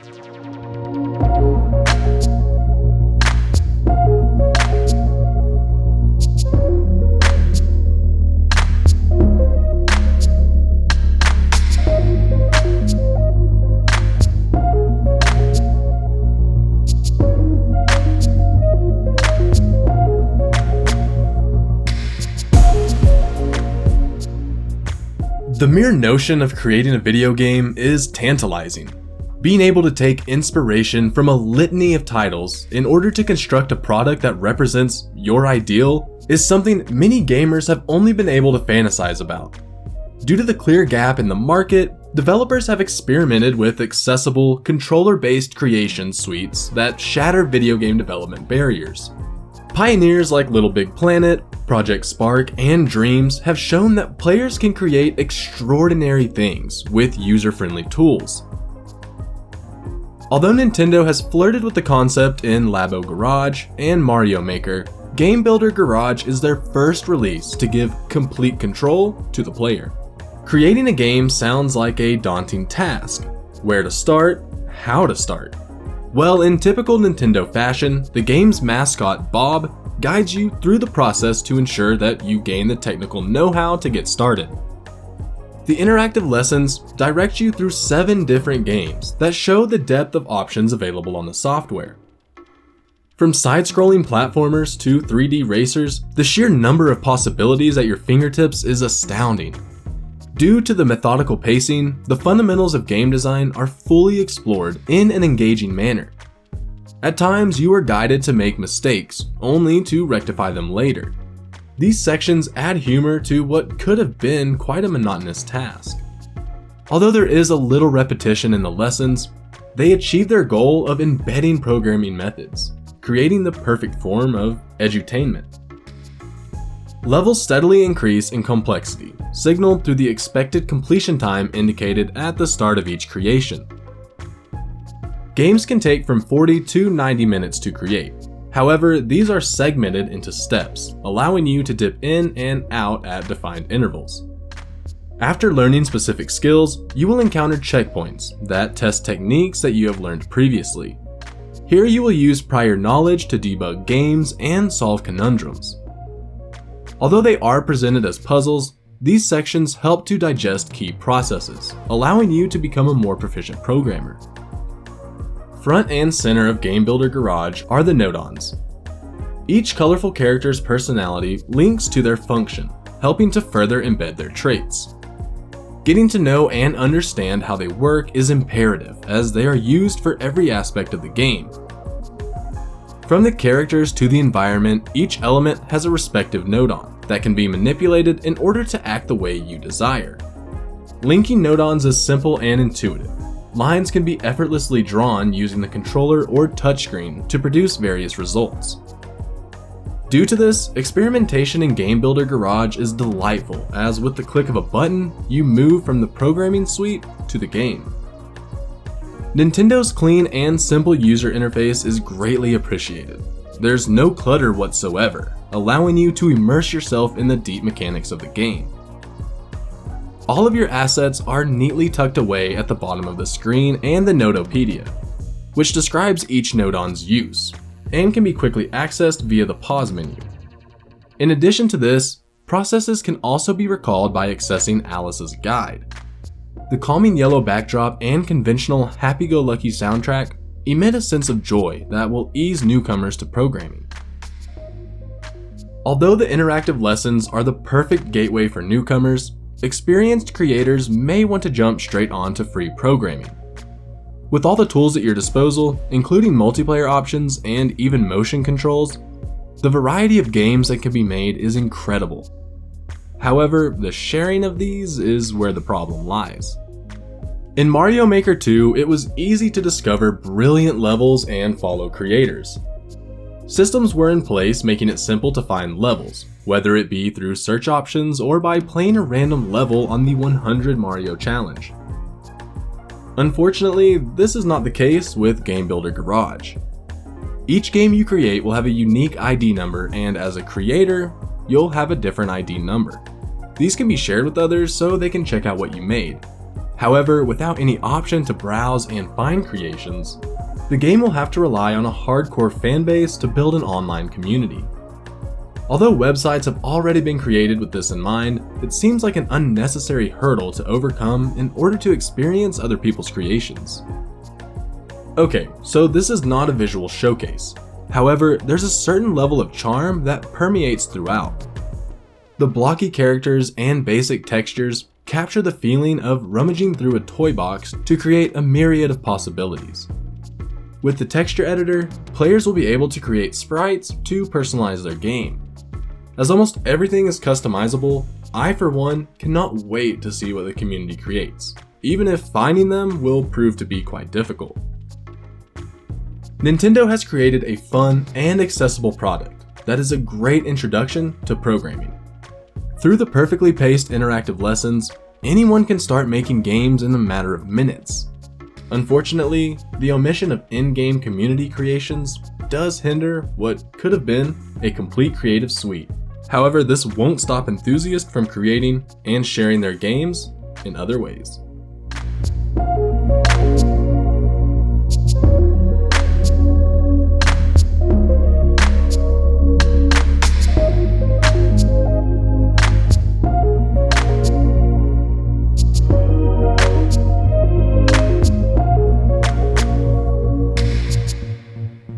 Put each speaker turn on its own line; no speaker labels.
The mere notion of creating a video game is tantalizing. Being able to take inspiration from a litany of titles in order to construct a product that represents your ideal is something many gamers have only been able to fantasize about. Due to the clear gap in the market, developers have experimented with accessible, controller-based creation suites that shatter video game development barriers. Pioneers like Little Big Planet, Project Spark, and Dreams have shown that players can create extraordinary things with user-friendly tools. Although Nintendo has flirted with the concept in Labo Garage and Mario Maker, Game Builder Garage is their first release to give complete control to the player. Creating a game sounds like a daunting task. Where to start? How to start? Well, in typical Nintendo fashion, the game's mascot, Bob, guides you through the process to ensure that you gain the technical know-how to get started. The interactive lessons direct you through 7 different games that show the depth of options available on the software. From side-scrolling platformers to 3D racers, the sheer number of possibilities at your fingertips is astounding. Due to the methodical pacing, the fundamentals of game design are fully explored in an engaging manner. At times, you are guided to make mistakes, only to rectify them later. These sections add humor to what could have been quite a monotonous task. Although there is a little repetition in the lessons, they achieve their goal of embedding programming methods, creating the perfect form of edutainment. Levels steadily increase in complexity, signaled through the expected completion time indicated at the start of each creation. Games can take from 40 to 90 minutes to create. However, these are segmented into steps, allowing you to dip in and out at defined intervals. After learning specific skills, you will encounter checkpoints that test techniques that you have learned previously. Here you will use prior knowledge to debug games and solve conundrums. Although they are presented as puzzles, these sections help to digest key processes, allowing you to become a more proficient programmer. Front and center of Game Builder Garage are the nodons. Each colorful character's personality links to their function, helping to further embed their traits. Getting to know and understand how they work is imperative, as they are used for every aspect of the game. From the characters to the environment, each element has a respective nodon that can be manipulated in order to act the way you desire. Linking nodons is simple and intuitive. Lines can be effortlessly drawn using the controller or touchscreen to produce various results. Due to this, experimentation in Game Builder Garage is delightful, as with the click of a button, you move from the programming suite to the game. Nintendo's clean and simple user interface is greatly appreciated. There's no clutter whatsoever, allowing you to immerse yourself in the deep mechanics of the game. All of your assets are neatly tucked away at the bottom of the screen and the Nodopedia, which describes each nodon's use, and can be quickly accessed via the pause menu. In addition to this, processes can also be recalled by accessing Alice's guide. The calming yellow backdrop and conventional happy-go-lucky soundtrack emit a sense of joy that will ease newcomers to programming. Although the interactive lessons are the perfect gateway for newcomers, experienced creators may want to jump straight on to free programming. With all the tools at your disposal, including multiplayer options and even motion controls, the variety of games that can be made is incredible. However, the sharing of these is where the problem lies. In Mario Maker 2, it was easy to discover brilliant levels and follow creators. Systems were in place making it simple to find levels, whether it be through search options or by playing a random level on the 100 Mario Challenge. Unfortunately, this is not the case with Game Builder Garage. Each game you create will have a unique ID number, and as a creator, you'll have a different ID number. These can be shared with others so they can check out what you made. However, without any option to browse and find creations, the game will have to rely on a hardcore fanbase to build an online community. Although websites have already been created with this in mind, it seems like an unnecessary hurdle to overcome in order to experience other people's creations. Okay, so this is not a visual showcase. However, there's a certain level of charm that permeates throughout. The blocky characters and basic textures capture the feeling of rummaging through a toy box to create a myriad of possibilities. With the texture editor, players will be able to create sprites to personalize their game. As almost everything is customizable, I for one cannot wait to see what the community creates, even if finding them will prove to be quite difficult. Nintendo has created a fun and accessible product that is a great introduction to programming. Through the perfectly paced interactive lessons, anyone can start making games in a matter of minutes. Unfortunately, the omission of in-game community creations does hinder what could have been a complete creative suite. However, this won't stop enthusiasts from creating and sharing their games in other ways.